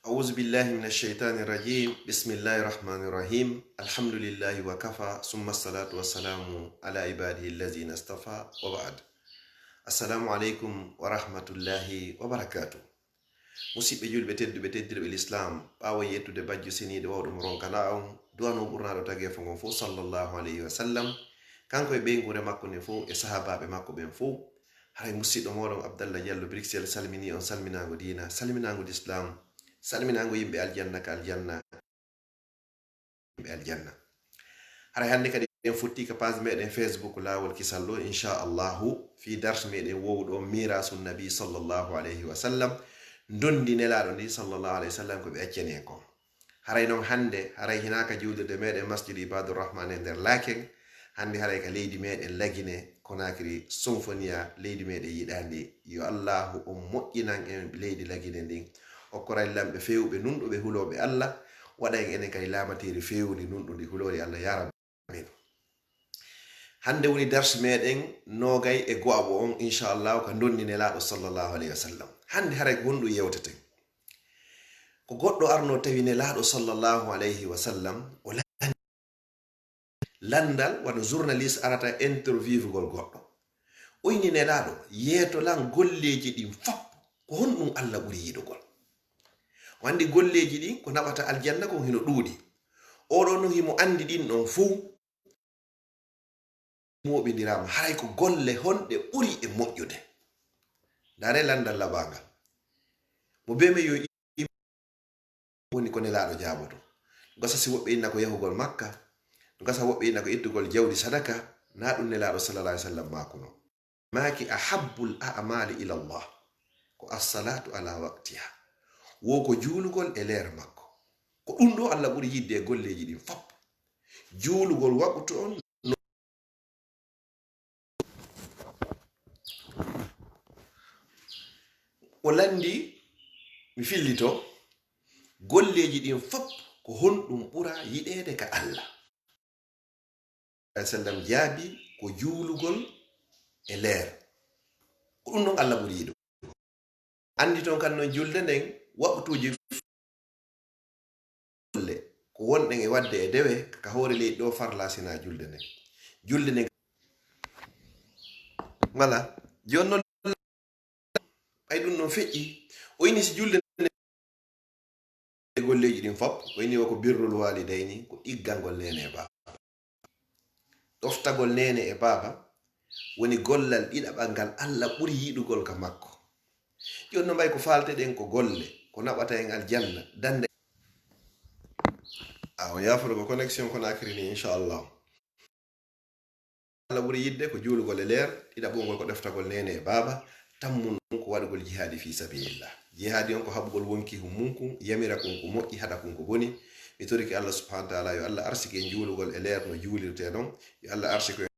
أعوذ بالله من الشيطان الرجيم بسم الله الرحمن الرحيم الحمد لله وكفى ثم الصلاة والسلام على عباده الذين اصطفى وبعد السلام عليكم ورحمة الله وبركاته musidɓe julɓe tedduɓe teddirɓe l'islam ɓawo yettude bajjo seniide wawɗum ronkana on duwano ɓurnaɗo tageefo ngon fof sallllahu alayhi wa sallam kanko e ɓeygure makko ne fof e sahabaɓe makko ɓen fof haray musidɗo moɗon abdallah diallo bruxelles salmini on salminago dina salminago d'islam salminago yimɓe aljanna ka aljanna yimɓe aljanna haray hannde kadi en fotti ka page meɗen facebook lawol kisallo inchallahu fi dars meɗen wowɗo mirasu nabi sallllahu alayhi wa sallam dondi nelaɗo ndi sallllahu alayhi wa sallam ko ɓe accani en kon haray noon hannde haray hinaka julirde meɗen masjidu ibadurrahman e nder laken hannde haray ka leydi meɗen lagine konakiri symphonia leydi meɗen yiɗandi yo allahu on moƴƴinan en leydi lagine ndin hokkoray lamɓe fewɓe nunɗuɓe huloɓe allah waɗa en enen kadi lamateri fewndi nunɗundi hulori allah ya rabbi amin. Hande woni dars meɗen nogay e go'abo on inchallahu ka dondi nelaɗo sallllahu alayhi wa sallam. Hande haray ko honɗum yewteten ko goɗɗo arno tawi nelaɗo sallllahu alayhi wa sallam o landal wano journaliste arata interviewgol goɗɗo oyni nelaɗo yeeto lan golleji ɗin fop ko honɗum allah ɓuri yiɗugol. Wandi golleji ɗin ko naɓata aljanna ko hino ɗuuɗi oɗo no himo andi ɗin ɗon fuu moɓidirama haray ko golle honɗe ɓuri e moƴƴude dare landal labangal mo beme yo woni ko nelaɗo jaboto gasa si woɓɓe inna ko yahugol makka gasa woɓɓe inna ko ittugol jawdi sadaka na ɗum nelaɗo sallallah alih sallam makuno maki ahabbul a'mali ila Allah ko as-salatu ala waqtiha wo ko juulugol e leer makko ko ɗum ɗo allah ɓuri yidde e golleji ɗin fop juulugol waɓutu on o landi mi fillito golleji ɗin fop ko honɗum ɓura yiɗede ka allah sallam jaabi ko juulugol e leer ko ɗum ɗon allah ɓuri yiɗo andi toon kan noon julde nden waɓtuji ko wonɗen e wadde e dewe ka hoore leydi ɗo farlasina julde nden wala joni noon ay ɗum noon feƴƴi o ini si julde golleji ɗin fop o ini o ko birrul walidayni ko ɗiggangol nene e baba ɗoftagol nene e baba woni gollal ɗiɗaɓal ngal allah ɓuri yiɗugol ka makko. Joni no mbay ko falteɗen ko golle ko naɓata en aljanna dande on yafude ko connexion Conakry ni inchallah allah ɓuri yidde ko juulugol e leer ɗiɗaɓongol ko ɗoftagol nene e baba tammun ko waɗugol jihadi fi sabilillah jihadi on ko haɓugol wonki hummunkum yamira kon ko moƴƴi haɗa kon ko boni mi toriki allah subhanahu wa taala yo allah arsike en juulugol e leer no juulirte ɗon yo allah arsike